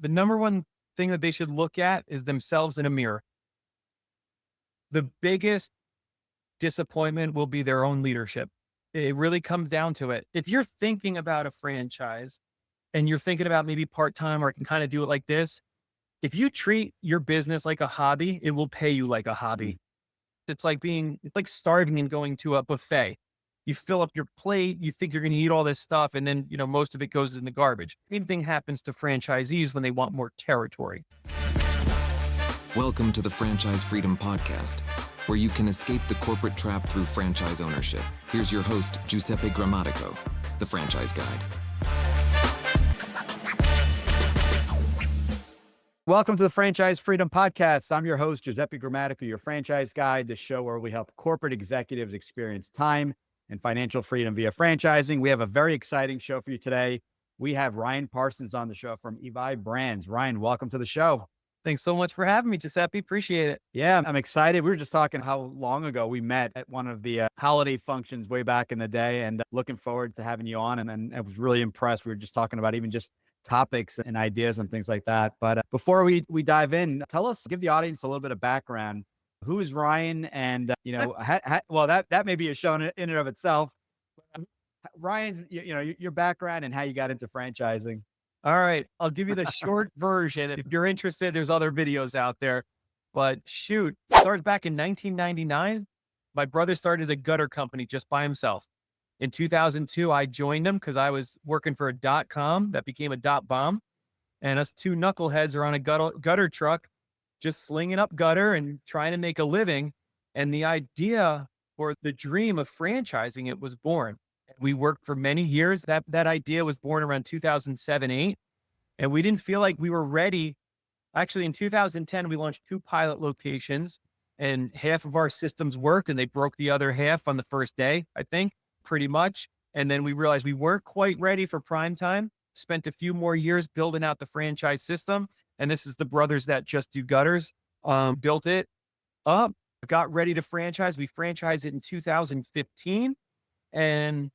the number one thing that they should look at is themselves in a mirror. The biggest disappointment will be their own leadership. It really comes down to it. If you're thinking about a franchise and you're thinking about maybe part-time or I can kind of do it like this, if you treat your business like a hobby, it will pay you like a Mm. hobby. It's like starving and going to a buffet. You fill up your plate, you think you're going to eat all this stuff, and then, most of it goes in the garbage. Same thing happens to franchisees when they want more territory. Welcome to the Franchise Freedom Podcast, where you can escape the corporate trap through franchise ownership. Here's your host, Giuseppe, the franchise guide. Welcome to the Franchise Freedom Podcast. I'm your host, Giuseppe, your franchise guide, the show where we help corporate executives experience time and financial freedom via franchising. We have a very exciting show for you today. We have Ryan Parsons on the show from Evive Brands. Ryan, welcome to the show. Thanks so much for having me, Giuseppe. Appreciate it. Yeah, I'm excited. We were just talking how long ago we met at one of the holiday functions way back in the day, and looking forward to having you on. And I was really impressed. We were just talking about even just topics and ideas and things like that. But before we dive in, give the audience a little bit of background. Who is Ryan? And well, that may be a show in and of itself. Ryan's, your background and how you got into franchising. All right. I'll give you the short version. If you're interested, there's other videos out there. But shoot, started back in 1999. My brother started a gutter company just by himself. In 2002, I joined him because I was working for a .com that became a .bomb. And us two knuckleheads are on a gutter truck, just slinging up gutter and trying to make a living. And the idea or the dream of franchising it was born. We worked for many years. That idea was born around 2007, 8. And we didn't feel like we were ready. Actually, in 2010, we launched 2 pilot locations and half of our systems worked and they broke the other half on the first day, I think, pretty much. And then we realized we weren't quite ready for prime time. Spent a few more years building out the franchise system. And this is the brothers that just do gutters, built it up, got ready to franchise. We franchised it in 2015. And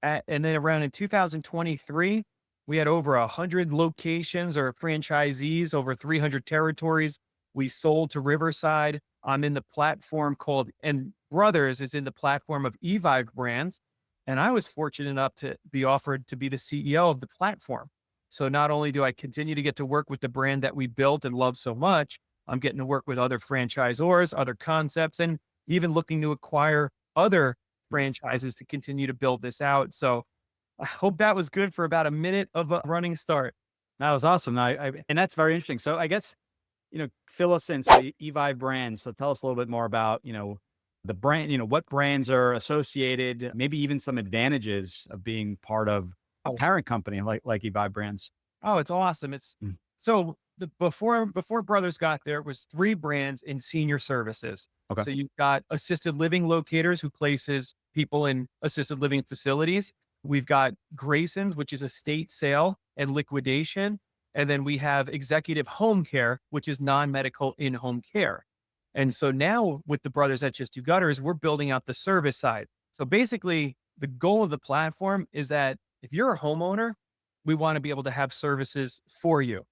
then around in 2023, we had over 100 locations or franchisees, over 300 territories. We sold to Riverside. I'm in the platform and Brothers is in the platform of Evive Brands. And I was fortunate enough to be offered to be the CEO of the platform. So not only do I continue to get to work with the brand that we built and love so much, I'm getting to work with other franchisors, other concepts, and even looking to acquire other franchises to continue to build this out. So I hope that was good for about a minute of a running start. That was awesome. And that's very interesting. So I guess, fill us in. So Evive Brands. So tell us a little bit more about, the brand, what brands are associated, maybe even some advantages of being part of a parent company like Evive Brands. Oh, it's awesome. So before Brothers got there, it was 3 brands in senior services. Okay. So you've got assisted living locators who places people in assisted living facilities. We've got Grayson's, which is estate sale and liquidation. And then we have executive home care, which is non-medical in-home care. And so now with the brothers that just do gutters, we're building out the service side. So basically the goal of the platform is that if you're a homeowner, we want to be able to have services for you,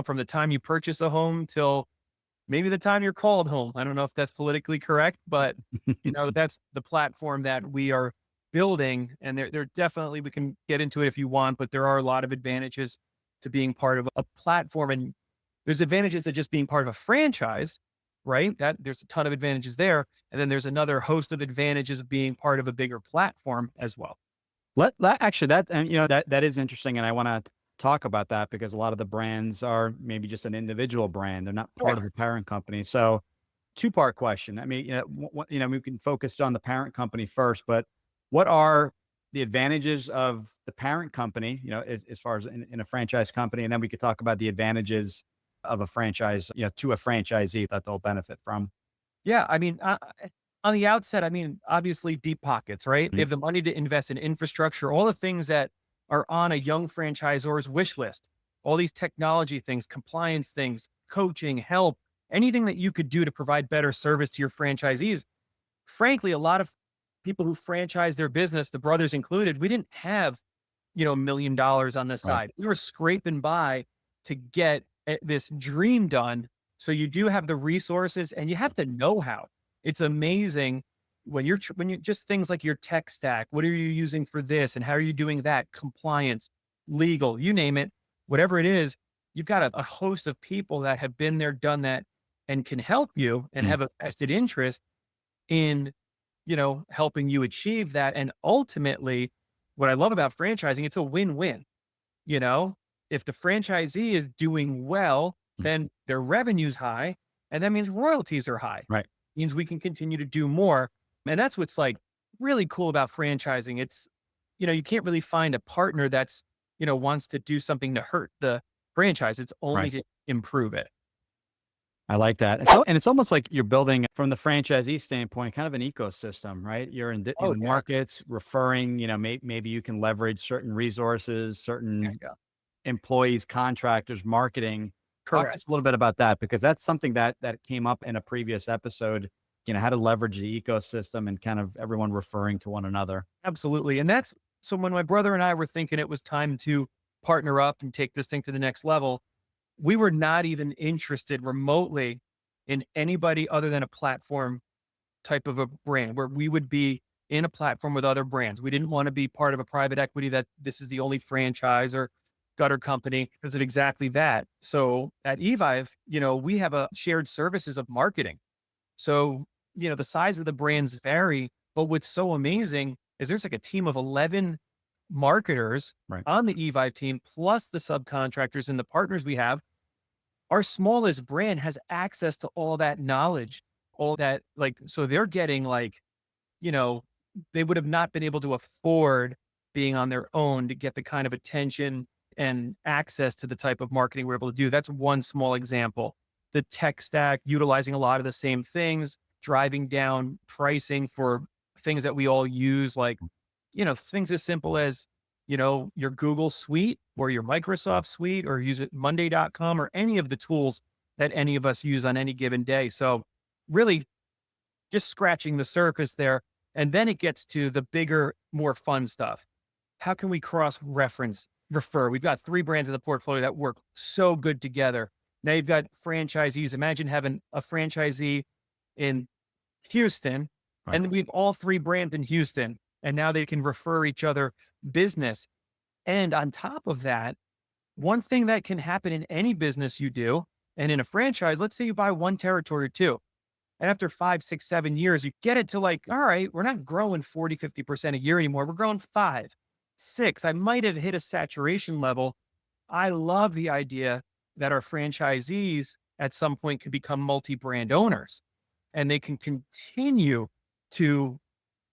from the time you purchase a home till maybe the time you're called home. I don't know if that's politically correct, but that's the platform that we are building. And there definitely, we can get into it if you want, but there are a lot of advantages to being part of a platform. And there's advantages to just being part of a franchise, right? That there's a ton of advantages there. And then there's another host of advantages of being part of a bigger platform as well. That is interesting. And I want to talk about that because a lot of the brands are maybe just an individual brand. They're not part of a parent company. So 2-part question. I mean, we can focus on the parent company first, but what are the advantages of the parent company, as far as in a franchise company? And then we could talk about the advantages of a franchise, to a franchisee that they'll benefit from. Yeah. I mean, on the outset, obviously deep pockets, right? Mm-hmm. They have the money to invest in infrastructure, all the things that are on a young franchisor's wish list, all these technology things, compliance things, coaching, help, anything that you could do to provide better service to your franchisees. Frankly, a lot of people who franchise their business, the brothers included, we didn't have, $1 million on the side. We were scraping by to get this dream done. So you do have the resources and you have the know-how. It's amazing when when you just things like your tech stack. What are you using for this, and how are you doing that? Compliance, legal, you name it, whatever it is. You've got a host of people that have been there, done that, and can help you and Mm. have a vested interest in, helping you achieve that. And ultimately, what I love about franchising, it's a win-win. You know, if the franchisee is doing well, Mm. then their revenue's high, and that means royalties are high. Right. Means we can continue to do more. And that's what's like really cool about franchising. It's, you can't really find a partner that's, wants to do something to hurt the franchise. It's only Right. to improve it. I like that. And it's almost like you're building from the franchisee standpoint, kind of an ecosystem, right? You're Oh, in yeah. markets referring, maybe you can leverage certain resources, There certain you go. employees, contractors, marketing. Talk to Correct. us a little bit about that, because that's something that came up in a previous episode, how to leverage the ecosystem and kind of everyone referring to one another. Absolutely. And that's so when my brother and I were thinking it was time to partner up and take this thing to the next level, we were not even interested remotely in anybody other than a platform type of a brand where we would be in a platform with other brands. We didn't want to be part of a private equity that this is the only franchise or gutter company because of exactly that. So at Evive, we have a shared services of marketing. So, the size of the brands vary, but what's so amazing is there's like a team of 11 marketers Right. on the Evive team, plus the subcontractors and the partners we have. Our smallest brand has access to all that knowledge, all that, like, so they're getting like, you know, they would have not been able to afford being on their own to get the kind of attention and access to the type of marketing we're able to do. That's one small example. The tech stack, utilizing a lot of the same things, driving down pricing for things that we all use, like, things as simple as, your Google Suite or your Microsoft Suite, or use it Monday.com, or any of the tools that any of us use on any given day. So really just scratching the surface there. And then it gets to the bigger, more fun stuff. How can we cross reference, refer? We've got 3 brands in the portfolio that work so good together. Now you've got franchisees. Imagine having a franchisee in Houston, Right. and then we have all 3 brands in Houston, and now they can refer each other business. And on top of that, one thing that can happen in any business you do, and in a franchise, let's say you buy one territory or 2. And after 5, 6, 7 years, you get it to like, all right, we're not growing 40, 50% a year anymore. We're growing 5, 6. I might have hit a saturation level. I love the idea that our franchisees at some point could become multi-brand owners, and they can continue to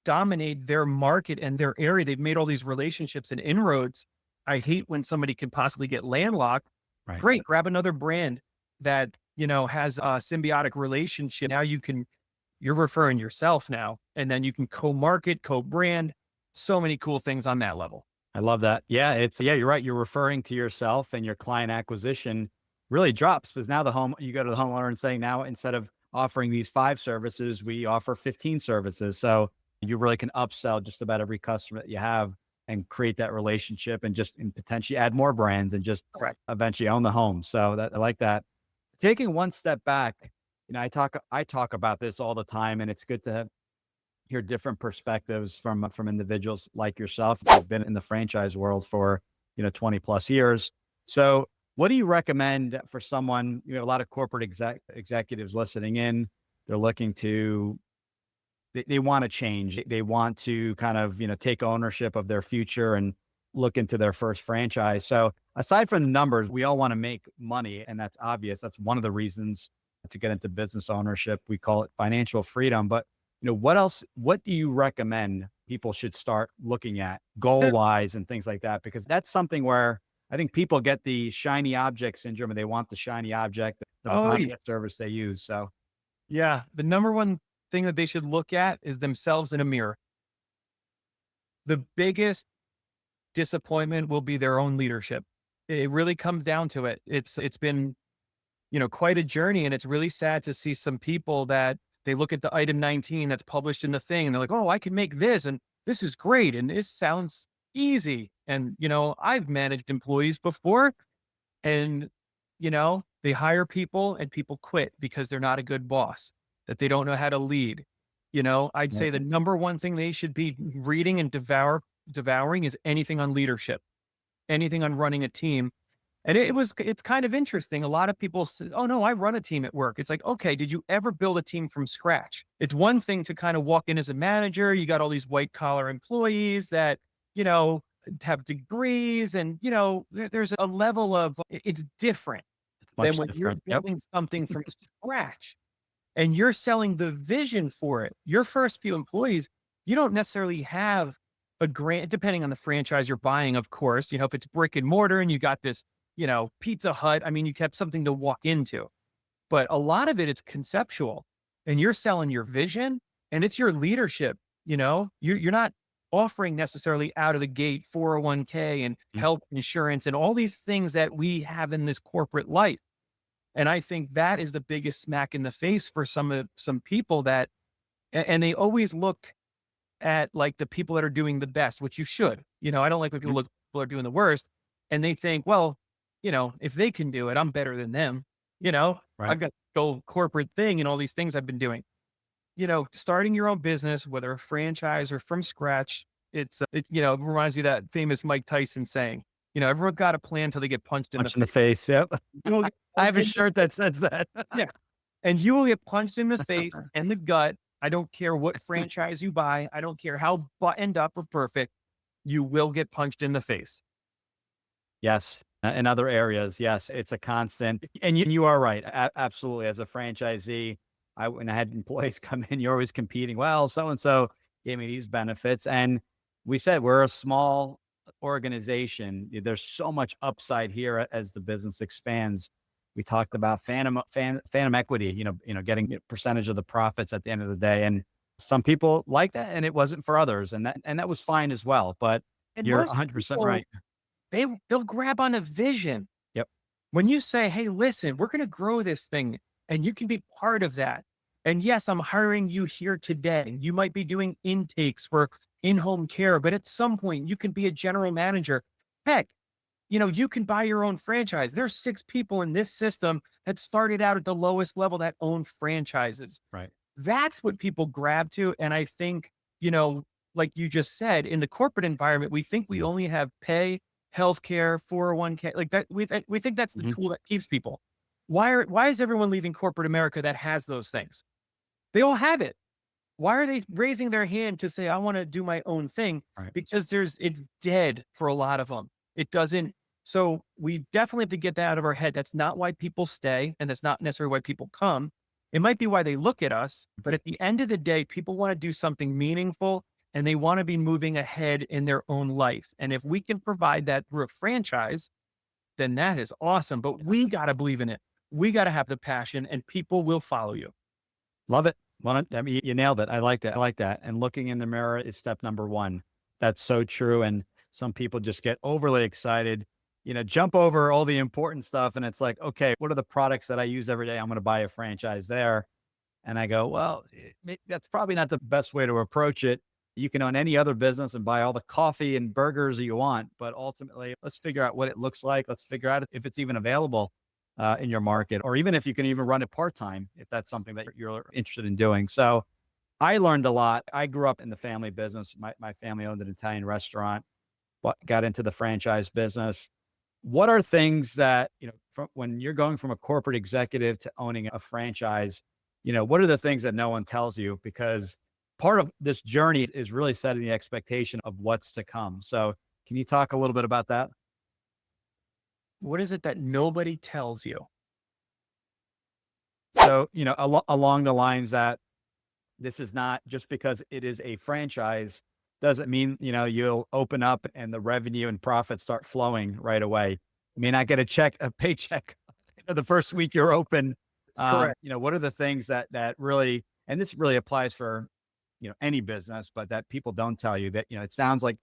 dominate their market and their area. They've made all these relationships and inroads. I hate when somebody can possibly get landlocked. Right. Great, grab another brand that, has a symbiotic relationship. Now you're referring yourself now, and then you can co-market, co-brand, so many cool things on that level. I love that. Yeah, you're right. You're referring to yourself, and your client acquisition really drops, because now you go to the homeowner and saying, now instead of offering these 5 services, we offer 15 services. So you really can upsell just about every customer that you have and create that relationship, and potentially add more brands and just Correct. eventually own the home. So I like that. Taking one step back, I talk about this all the time, and it's good to hear different perspectives from individuals like yourself who've been in the franchise world for 20 plus years. So what do you recommend for someone? You have a lot of corporate executives listening in. They're looking to they want to change. They want to kind of take ownership of their future and look into their first franchise. So aside from the numbers, we all want to make money, and that's obvious. That's one of the reasons to get into business ownership. We call it financial freedom. But what else? What do you recommend people should start looking at goal wise and things like that? Because that's something where I think people get the shiny object syndrome, and they want the shiny object, the Oh, final yeah. service they use. So Yeah. The number one thing that they should look at is themselves in a mirror. The biggest disappointment will be their own leadership. It really comes down to it. It's been, quite a journey, and it's really sad to see some people that they look at the item 19 that's published in the thing, and they're like, "Oh, I can make this, and this is great, and this sounds easy." And, I've managed employees before, and they hire people and people quit because they're not a good boss, that they don't know how to lead. I'd Right. say the number one thing they should be reading and devouring is anything on leadership, anything on running a team. And it's kind of interesting. A lot of people say, oh no, I run a team at work. It's like, okay, did you ever build a team from scratch? It's one thing to kind of walk in as a manager. You got all these white collar employees that, you know, have degrees and, there's a level of, it's different It's than much when you're different. Yep. building something from scratch and you're selling the vision for it. Your first few employees, you don't necessarily have a grant, depending on the franchise you're buying, of course. If it's brick and mortar and you got this, Pizza Hut, I mean, you kept something to walk into. But a lot of it, it's conceptual and you're selling your vision and it's your leadership. You're not offering necessarily out of the gate 401k and Mm. health insurance and all these things that we have in this corporate life. And I think that is the biggest smack in the face for some people that, and they always look at like the people that are doing the best, which you should. I don't like when people Mhm. look at people are doing the worst and they think, well, if they can do it, I'm better than them. Right. I've got the whole corporate thing and all these things I've been doing. Starting your own business, whether a franchise or from scratch, it reminds me of that famous Mike Tyson saying, everyone got a plan till they get punched in the Punch in the face. face. Yep. You will get I punched have a in the shirt that says that. Yeah. And you will get punched in the face and the gut. I don't care what franchise you buy. I don't care how buttoned up or perfect. You will get punched in the face. Yes. In other areas, yes, it's a constant. And you are right. Absolutely. As a franchisee, when I had employees come in, you're always competing. Well, so and so gave me these benefits. And we said we're a small organization. There's so much upside here as the business expands. We talked about phantom equity, getting a percentage of the profits at the end of the day. And some people like that, and it wasn't for others. And that was fine as well. But And you're most 100% people, right. they'll grab on a vision. Yep. When you say, hey, listen, we're going to grow this thing and you can be part of that. And yes, I'm hiring you here today. You might be doing intakes for in-home care, but at some point you can be a general manager. Heck, you can buy your own franchise. There's 6 people in this system that started out at the lowest level that own franchises. Right. That's what people grab to. And I think, like you just said, in the corporate environment, we think we only have pay, healthcare, 401k, like that. We think that's the Mhm. tool that keeps people. Why is everyone leaving corporate America that has those things? They all have it. Why are they raising their hand to say, I want to do my own thing? Right. Because it's dead for a lot of them. It doesn't. So we definitely have to get that out of our head. That's not why people stay. And that's not necessarily why people come. It might be why they look at us. But at the end of the day, people want to do something meaningful and they want to be moving ahead in their own life. And if we can provide that through a franchise, then that is awesome. But we got to believe in it. We got to have the passion and people will follow you. Love it. Well, I mean, you nailed it. I like that. I like that. And looking in the mirror is step number one. That's so true. And some people just get overly excited, jump over all the important stuff. And it's like, okay, what are the products that I use every day? I'm going to buy a franchise there. And I go, well, that's probably not the best way to approach it. You can own any other business and buy all the coffee and burgers you want. But ultimately, let's figure out what it looks like. Let's figure out if it's even available in your market, or even if you can even run it part-time, if that's something that you're interested in doing. So I learned a lot. I grew up in the family business. My family owned an Italian restaurant, but got into the franchise business. What are things that, from when you're going from a corporate executive to owning a franchise, what are the things that no one tells you? Because part of this journey is really setting the expectation of what's to come. So can you talk a little bit about that? What is it that nobody tells you? So, along the lines that this is not just because it is a franchise, doesn't mean, you'll open up and the revenue and profits start flowing right away. You may not get a paycheck the first week you're open. That's correct. What are the things that really, and this really applies for, any business, but that people don't tell you that, it sounds like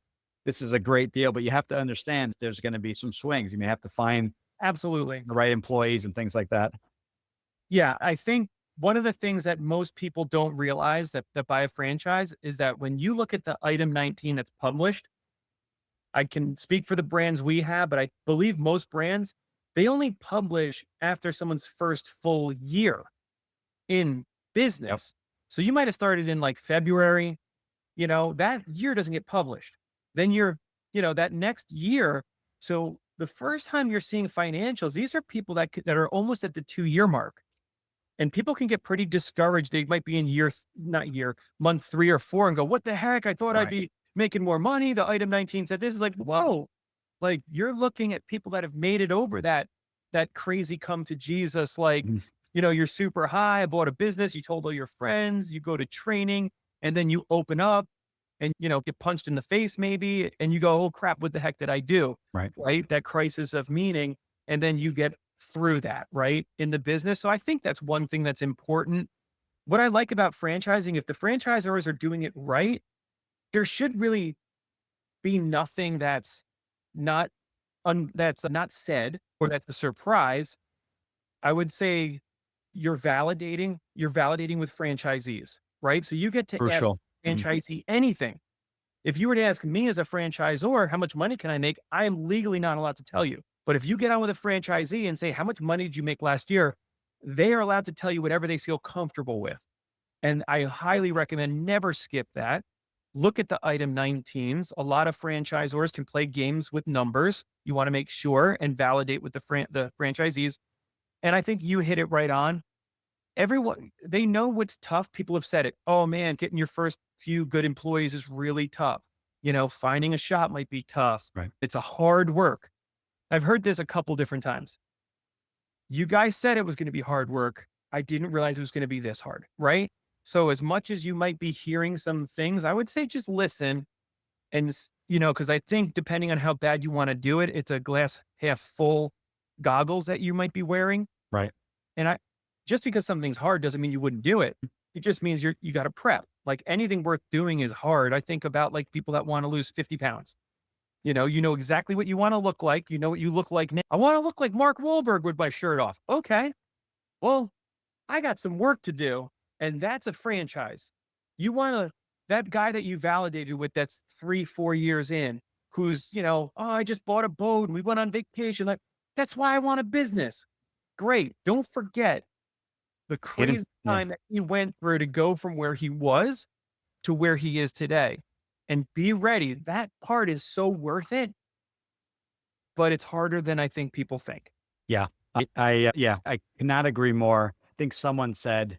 this is a great deal, but you have to understand there's going to be some swings. You may have to find Absolutely. the right employees and things like that. Yeah, I think one of the things that most people don't realize that buy a franchise is that when you look at the item 19 that's published, I can speak for the brands we have, but I believe most brands, they only publish after someone's first full year in business. So you might have started in like February, that year doesn't get published. Then that next year. So the first time you're seeing financials, these are people that are almost at the 2-year mark. And people can get pretty discouraged. They might be in month 3 or 4 and go, what the heck? I thought I'd Right. be making more money. The item 19 said this is like, whoa, like you're looking at people that have made it over that crazy come to Jesus. Like, Mhm. you're super high. I bought a business. You told all your friends, you go to training, and then you open up and, get punched in the face maybe. And you go, oh crap, what the heck did I do? Right. Right. That crisis of meaning. And then you get through that, right, in the business. So I think that's one thing that's important. What I like about franchising, if the franchisors are doing it right, there should really be nothing that's not said or that's a surprise. I would say you're validating with franchisees, right? So you get to ask Crucial. Mhm. franchisee anything. If you were to ask me as a franchisor, how much money can I make? I am legally not allowed to tell you. But if you get on with a franchisee and say, how much money did you make last year? They are allowed to tell you whatever they feel comfortable with. And I highly recommend never skip that. Look at the item 19s. A lot of franchisors can play games with numbers. You want to make sure and validate with the franchisees. And I think you hit it right on. Everyone, they know what's tough. People have said it. Oh man, getting your first few good employees is really tough. Finding a shop might be tough. Right. It's a hard work. I've heard this a couple different times. You guys said it was going to be hard work. I didn't realize it was going to be this hard. Right. So as much as you might be hearing some things, I would say just listen and, because I think depending on how bad you want to do it, it's a glass half full goggles that you might be wearing. Right. And just because something's hard doesn't mean you wouldn't do it. It just means you got to prep. Like anything worth doing is hard. I think about like people that want to lose 50 pounds. You know exactly what you want to look like. You know what you look like now. I want to look like Mark Wahlberg with my shirt off. Okay. Well, I got some work to do. And that's a franchise. That guy that you validated with that's 3-4 years in, who's, oh, I just bought a boat and we went on vacation. Like, that's why I want a business. Great. Don't forget the crazy Yeah. time that he went through to go from where he was to where he is today. And be ready. That part is so worth it, but it's harder than I think people think. Yeah. I cannot agree more. I think someone said,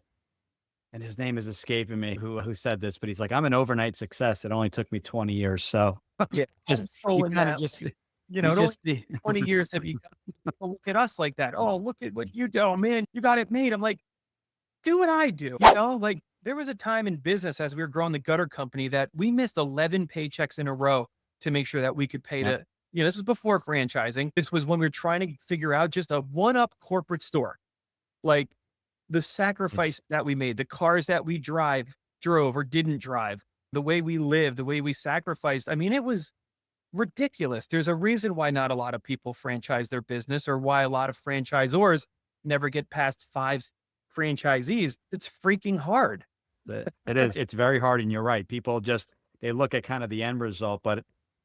and his name is escaping me, who said this, but he's like, I'm an overnight success. It only took me 20 years. So Yeah. just, I'm you in kind of that. just, It you only just, 20 years have you people look at us like that. Oh, look at what you do. Oh, man, you got it made. I'm like, do what I do. Like there was a time in business as we were growing the gutter company that we missed 11 paychecks in a row to make sure that we could pay Yep. this was before franchising. This was when we were trying to figure out just a one-up corporate store. Like the sacrifice that we made, the cars that we drove or didn't drive, the way we lived, the way we sacrificed. I mean, it was ridiculous. There's a reason why not a lot of people franchise their business or why a lot of franchisors never get past 5 franchisees. It's freaking hard. it is. It's very hard. And you're right. People they look at kind of the end result, but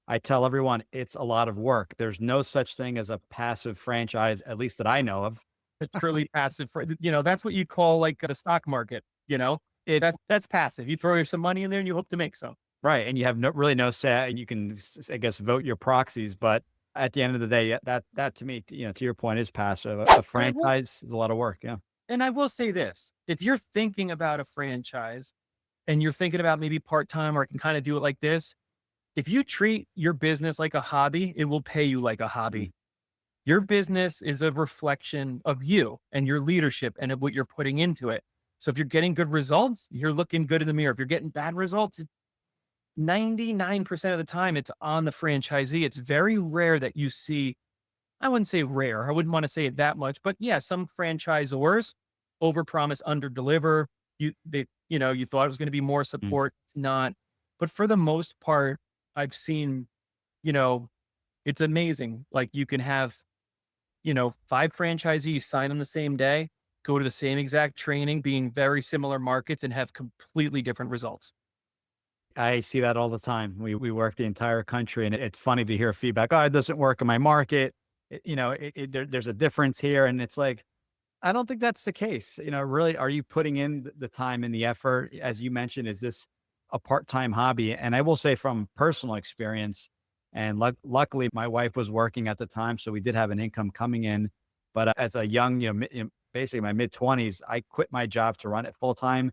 I tell everyone it's a lot of work. There's no such thing as a passive franchise, at least that I know of. It's truly passive. That's what you call like the stock market, that's passive. You throw some money in there and you hope to make some. Right. And you have really no say. You can, I guess, vote your proxies, but at the end of the day, that to me, to your point, is passive. A franchise is a lot of work. Yeah. And I will say this, if you're thinking about a franchise and you're thinking about maybe part-time or I can kind of do it like this, if you treat your business like a hobby, it will pay you like a hobby. Your business is a reflection of you and your leadership and of what you're putting into it. So if you're getting good results, you're looking good in the mirror. If you're getting bad results, 99% of the time it's on the franchisee. It's very rare that you see, I wouldn't say rare. I wouldn't want to say it that much, but yeah, some franchisors overpromise, underdeliver. You thought it was going to be more support. It's not. But for the most part, I've seen, it's amazing. Like you can have, 5 franchisees sign on the same day, go to the same exact training, being very similar markets and have completely different results. I see that all the time. We work the entire country, and it's funny to hear feedback. Oh, it doesn't work in my market. there's a difference here. And it's like, I don't think that's the case. Really, are you putting in the time and the effort? As you mentioned, is this a part-time hobby? And I will say from personal experience, and luckily my wife was working at the time, so we did have an income coming in. But as a young, basically my mid-20s, I quit my job to run it full time.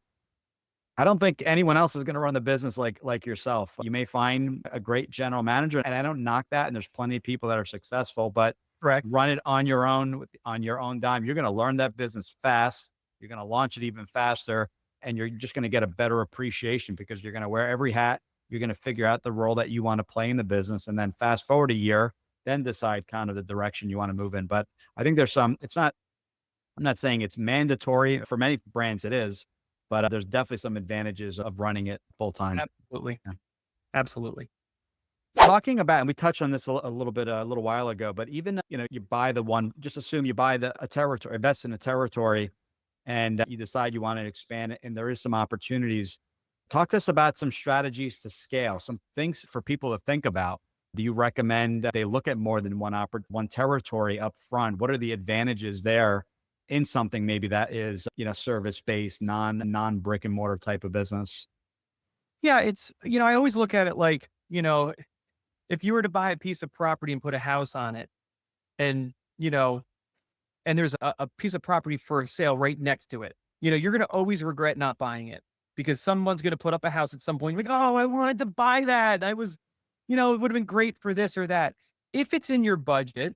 I don't think anyone else is going to run the business like yourself. You may find a great general manager, and I don't knock that. And there's plenty of people that are successful, but Correct. run it on your own on your own dime. You're going to learn that business fast. You're going to launch it even faster, and you're just going to get a better appreciation because you're going to wear every hat. You're going to figure out the role that you want to play in the business, and then fast forward a year, then decide kind of the direction you want to move in. But I think there's some. It's not. I'm not saying it's mandatory for many brands. It is, but there's definitely some advantages of running it full time. Absolutely. Yeah. Absolutely. Talking about, and we touched on this a little bit a little while ago, but even you buy just assume you buy a territory, invest in a territory, and you decide you want to expand it, and there is some opportunities. Talk to us about some strategies to scale, some things for people to think about. Do you recommend they look at more than one territory up front? What are the advantages there in something maybe that is, service based, non brick and mortar type of business? Yeah, I always look at it like, if you were to buy a piece of property and put a house on it and, and there's a piece of property for sale right next to it, you're going to always regret not buying it because someone's going to put up a house at some point. You're like, oh, I wanted to buy that. I was, it would have been great for this or that. If it's in your budget,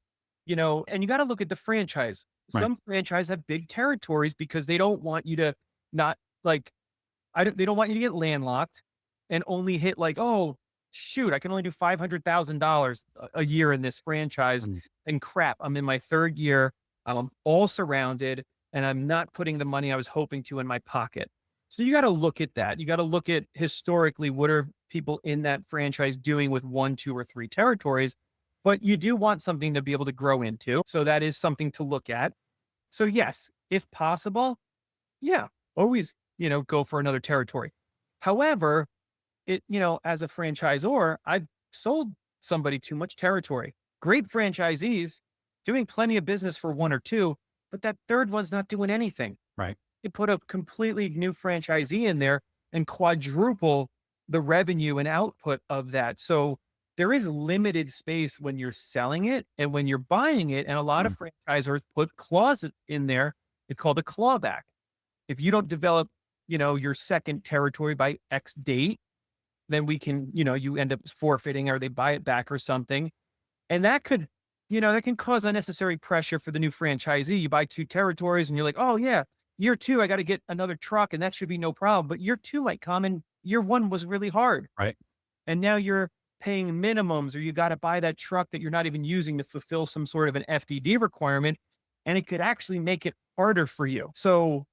and you got to look at the franchise. Right. Some franchise have big territories because they don't want you to not like, they don't want you to get landlocked and only hit like, oh, shoot, I can only do $500,000 a year in this franchise. Mm. And crap, I'm in my third year. I'm all surrounded and I'm not putting the money I was hoping to in my pocket. So you got to look at that. You got to look at historically, what are people in that franchise doing with 1, 2, or 3 territories? But you do want something to be able to grow into. So that is something to look at. So yes, if possible, yeah, always, go for another territory. However, as a franchisor, I've sold somebody too much territory. Great franchisees doing plenty of business for 1 or 2, but that third one's not doing anything. Right. You put a completely new franchisee in there and quadruple the revenue and output of that. So there is limited space when you're selling it and when you're buying it. And a lot of franchisors put clauses in there. It's called a clawback. If you don't develop, your second territory by X date, then we can, you end up forfeiting or they buy it back or something. And that could, that can cause unnecessary pressure for the new franchisee. You buy 2 territories and you're like, oh yeah, year 2, I got to get another truck and that should be no problem. But year 2 might come and year 1 was really hard. Right. And now you're paying minimums or you got to buy that truck that you're not even using to fulfill some sort of an FDD requirement. And it could actually make it harder for you. So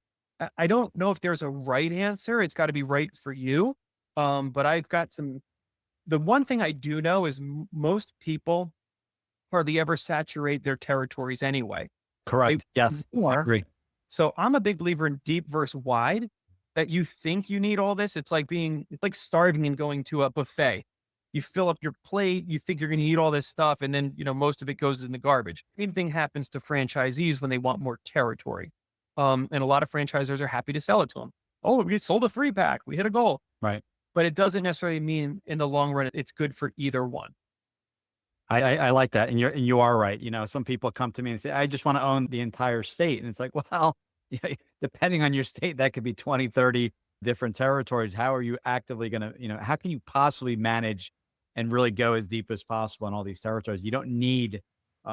I don't know if there's a right answer. It's got to be right for you. But I've got the one thing I do know is most people hardly ever saturate their territories anyway. Correct. Yes. I agree. So I'm a big believer in deep versus wide, that you think you need all this. It's like starving and going to a buffet. You fill up your plate, you think you're going to eat all this stuff. And then, most of it goes in the garbage. Same thing happens to franchisees when they want more territory. And a lot of franchisors are happy to sell it to them. Oh, we sold a 3-pack. We hit a goal. Right. But it doesn't necessarily mean in the long run, it's good for either one. I like that. And you are right. Some people come to me and say, I just want to own the entire state. And it's like, well, depending on your state, that could be 20, 30 different territories. How are you actively going to, how can you possibly manage and really go as deep as possible in all these territories? You don't need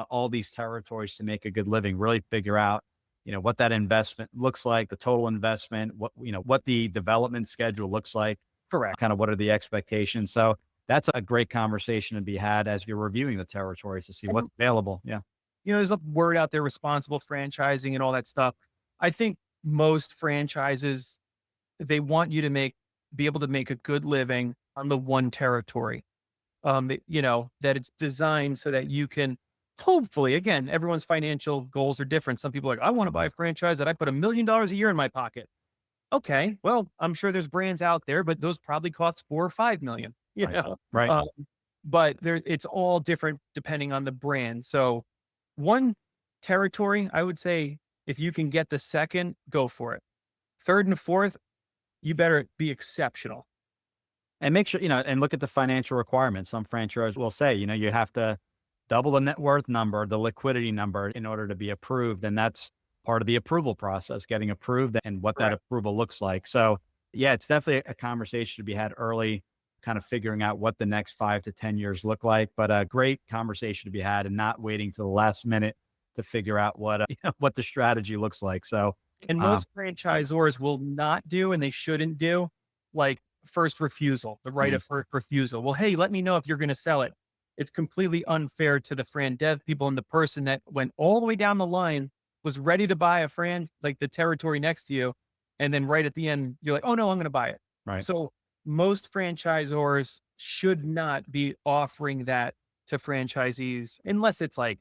all these territories to make a good living. Really figure out, what that investment looks like, the total investment, what the development schedule looks like. Correct. Kind of what are the expectations. So that's a great conversation to be had as you're reviewing the territories to see what's available. Yeah. There's a word out there, responsible franchising and all that stuff. I think most franchises, they want you to be able to make a good living on the one territory. That it's designed so that you can hopefully, again, everyone's financial goals are different. Some people are like, I want to buy a franchise that I put $1 million a year in my pocket. Okay, well, I'm sure there's brands out there, but those probably cost 4 or 5 million. Right. But it's all different depending on the brand. So One territory, I would say, if you can get the second, go for it. Third and fourth, you better be exceptional. And make sure, and look at the financial requirements. Some franchise will say, you have to double the net worth number, the liquidity number in order to be approved. And that's part of the approval process, getting approved and what that Correct. approval looks like. So yeah, it's definitely a conversation to be had early, kind of figuring out what the next 5 to 10 years look like, but a great conversation to be had and not waiting to the last minute to figure out what, what the strategy looks like. So, And um, most franchisors will not do, and they shouldn't do, like first refusal, the right mhm, of first refusal. Well, hey, let me know if you're going to sell it. It's completely unfair to the fran dev people and the person that went all the way down the line, was ready to buy a like the territory next to you. And then right at the end, you're like, oh no, I'm going to buy it. right. So most franchisors should not be offering that to franchisees unless it's like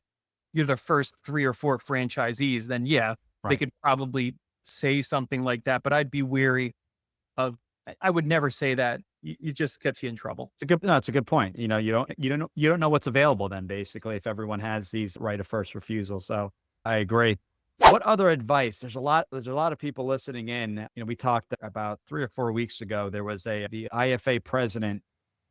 you're the first 3 or 4 franchisees, then yeah, they Right. could probably say something like that, but I'd be weary of I would never say that. It just gets you in trouble. It's a good point. You don't know what's available then basically if everyone has these right of first refusal. So I agree. What other advice? There's a lot of people listening in. We talked about 3 or 4 weeks ago. There was the IFA president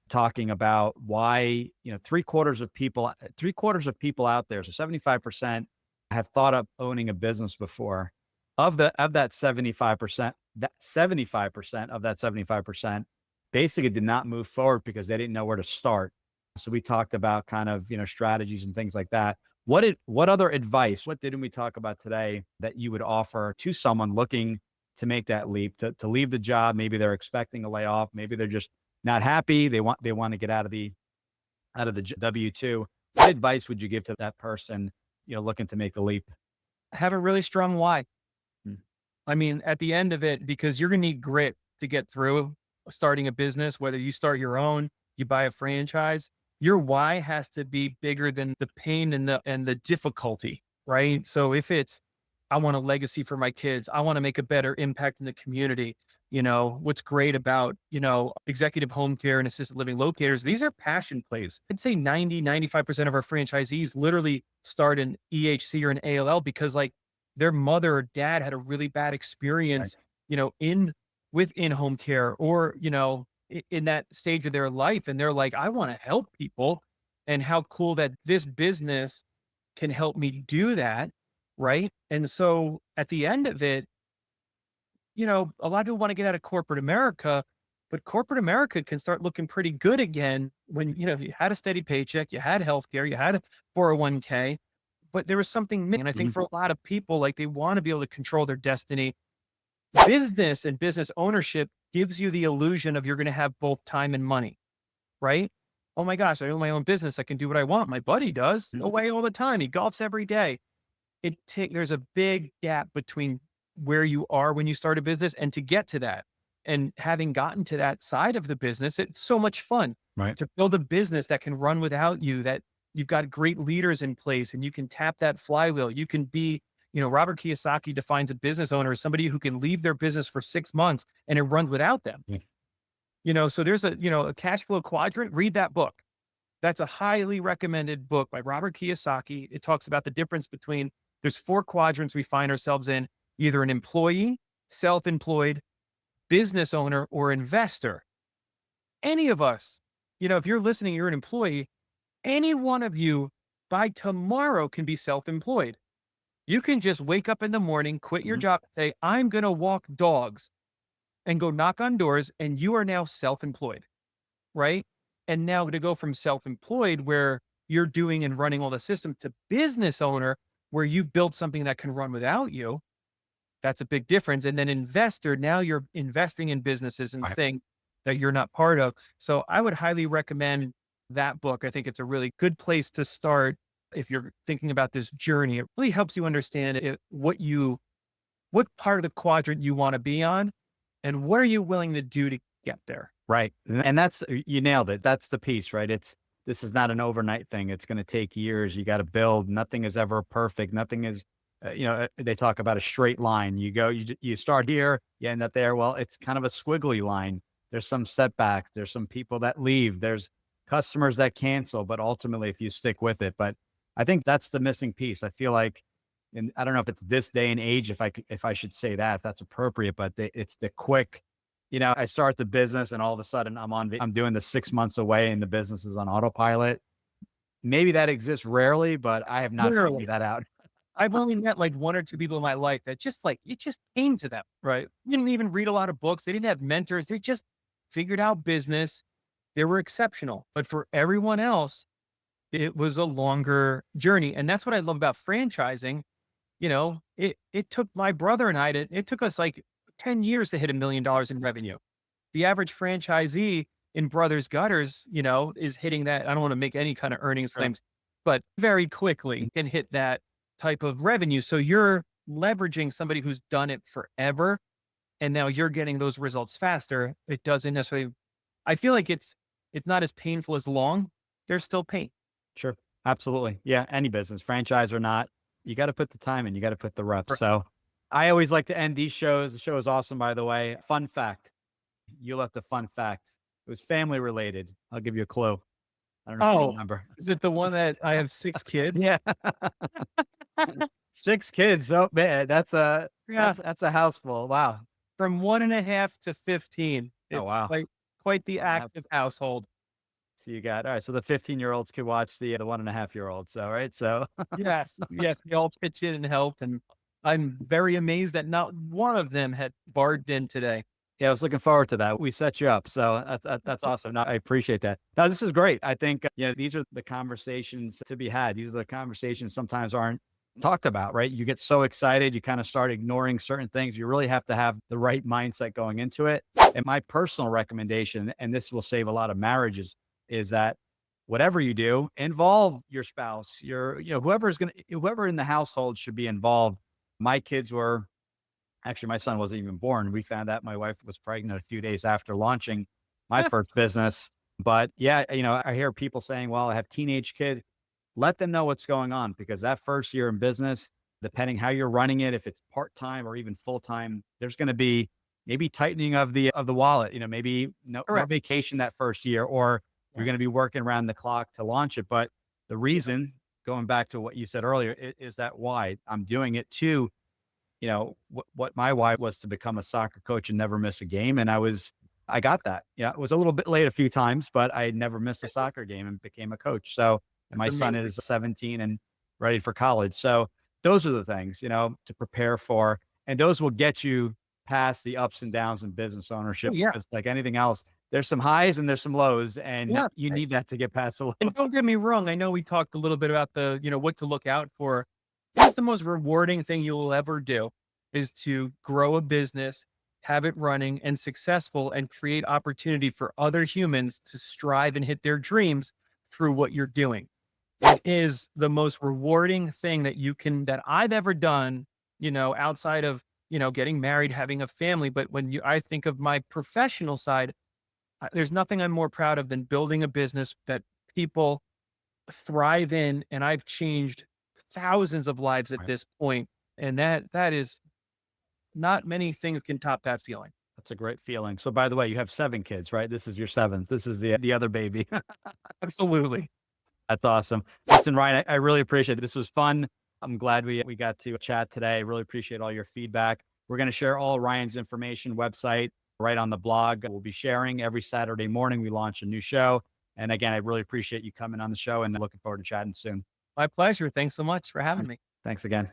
talking about why, three quarters of people out there, so 75% have thought of owning a business before. Of that 75%, that 75% of that 75% basically did not move forward because they didn't know where to start. So we talked about kind of, strategies and things like that. What other advice, what didn't we talk about today that you would offer to someone looking to make that leap, to leave the job? Maybe they're expecting a layoff. Maybe they're just not happy. They want to get out of the W-2. What advice would you give to that person, looking to make the leap? Have a really strong why. Mm. I mean, at the end of it, because you're going to need grit to get through starting a business, whether you start your own, you buy a franchise, your why has to be bigger than the pain and the difficulty, right? So if it's, I want a legacy for my kids, I want to make a better impact in the community. What's great about, executive home care and assisted living locators, these are passion plays. I'd say 90, 95% of our franchisees literally start an EHC or an ALL because like their mother or dad had a really bad Right. experience, in within home care or, in that stage of their life. And they're like, I want to help people. And how cool that this business can help me do that. Right. And so at the end of it, a lot of people want to get out of corporate America, but corporate America can start looking pretty good again when, you had a steady paycheck, you had healthcare, you had a 401k, but there was something missing. And I think Mhm. for a lot of people, like they want to be able to control their destiny. Business and business ownership gives you the illusion of you're going to have both time and money, right? Oh my gosh, I own my own business. I can do what I want. My buddy does. No way all the time. He golfs every day. There's a big gap between where you are when you start a business and to get to that. And having gotten to that side of the business, it's so much fun Right. to build a business that can run without you, that you've got great leaders in place and you can tap that flywheel. You can be, Robert Kiyosaki defines a business owner as somebody who can leave their business for 6 months and it runs without them. Yeah. So there's a cash flow quadrant. Read that book. That's a highly recommended book by Robert Kiyosaki. It talks about the difference between there's 4 quadrants we find ourselves in, either an employee, self-employed, business owner, or investor. Any of us, if you're listening, you're an employee, any one of you by tomorrow can be self-employed. You can just wake up in the morning, quit your Mhm. job, and say, I'm going to walk dogs and go knock on doors, and you are now self-employed, right? And now to go from self-employed, where you're doing and running all the system, to business owner, where you've built something that can run without you, that's a big difference. And then investor, now you're investing in businesses and Right. things that you're not part of. So I would highly recommend that book. I think it's a really good place to start if you're thinking about this journey. It really helps you understand what part of the quadrant you want to be on and what are you willing to do to get there. Right. And that's, you nailed it. That's the piece, right? This is not an overnight thing. It's going to take years. You got to build. Nothing is ever perfect. Nothing is, they talk about a straight line. You start here, you end up there. Well, it's kind of a squiggly line. There's some setbacks. There's some people that leave. There's customers that cancel, but ultimately if you stick with it, but I think that's the missing piece. I feel like, and I don't know if it's this day and age, if I should say that, if that's appropriate, but it's the quick, I start the business and all of a sudden I'm doing the 6 months away and the business is on autopilot. Maybe that exists rarely, but I have not Literally. figured that out. I've only met like one or two people in my life that just like, it just came to them. Right. They didn't even read a lot of books. They didn't have mentors. They just figured out business. They were exceptional. But for everyone else, it was a longer journey. And that's what I love about franchising. It took my brother and it took us like 10 years to hit $1 million in revenue. The average franchisee in Brothers Gutters, is hitting that. I don't want to make any kind of earnings claims, but very quickly can hit that type of revenue. So you're leveraging somebody who's done it forever. And now you're getting those results faster. It doesn't necessarily, I feel like it's not as painful as long. There's still pain. Sure. Absolutely. Yeah. Any business, franchise or not, you got to put the time in, you got to put the reps. Right. So I always like to end these shows. The show is awesome, by the way. Fun fact. You left a fun fact. It was family related. I'll give you a clue. I don't know if you remember. Is it the one that I have 6 kids? Yeah. 6 kids. Oh man, that's a house full. Wow. From 1.5 to 15. Oh, It's wow. quite the active household. So you got, all right. So the 15-year-olds could watch the 1.5-year-olds. So, right. So Yes. Yes. They all pitch in and help. And I'm very amazed that not one of them had barged in today. yeah, I was looking forward to that. We set you up. So that's awesome. No, I appreciate that. Now, this is great. I think, these are the conversations to be had. These are the conversations sometimes aren't talked about, right? You get so excited, you kind of start ignoring certain things. You really have to have the right mindset going into it. And my personal recommendation, and this will save a lot of marriages, is that whatever you do, involve your spouse, whoever in the household should be involved. My kids were, actually, my son wasn't even born. We found out my wife was pregnant a few days after launching my first business. But yeah, I hear people saying, well, I have teenage kids. Let them know what's going on, because that first year in business, depending how you're running it, if it's part-time or even full-time, there's going to be maybe tightening of the wallet, maybe no vacation that first year, or you're going to be working around the clock to launch it. But the reason, going back to what you said earlier, is that why I'm doing it too. What my why was to become a soccer coach and never miss a game. And I got that. Yeah. It was a little bit late a few times, but I had never missed a soccer game and became a coach. So, and my son is 17 and ready for college. So those are the things, to prepare for, and those will get you past the ups and downs in business ownership. Yeah. It's like anything else. There's some highs and there's some lows, and you need that to get past the low. And don't get me wrong. I know we talked a little bit about the, what to look out for. It's the most rewarding thing you will ever do is to grow a business, have it running and successful, and create opportunity for other humans to strive and hit their dreams through what you're doing. It is the most rewarding thing that I've ever done, outside of, getting married, having a family. But I think of my professional side, there's nothing I'm more proud of than building a business that people thrive in. And I've changed thousands of lives at this point. And that is, not many things can top that feeling. That's a great feeling. So by the way, you have 7 kids, right? This is your 7th. This is the other baby. Absolutely. That's awesome. Listen, Ryan, I really appreciate it. This was fun. I'm glad we got to chat today. I really appreciate all your feedback. We're going to share all Ryan's information, website, right on the blog. We'll be sharing every Saturday morning. We launch a new show. And again, I really appreciate you coming on the show, and looking forward to chatting soon. My pleasure. Thanks so much for having me. Thanks again.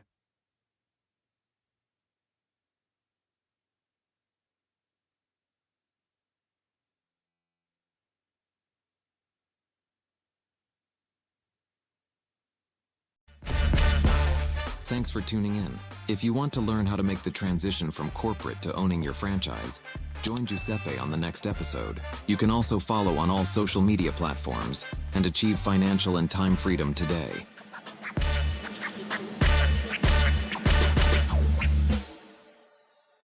Thanks for tuning in. If you want to learn how to make the transition from corporate to owning your franchise, join Giuseppe on the next episode. You can also follow on all social media platforms and achieve financial and time freedom today.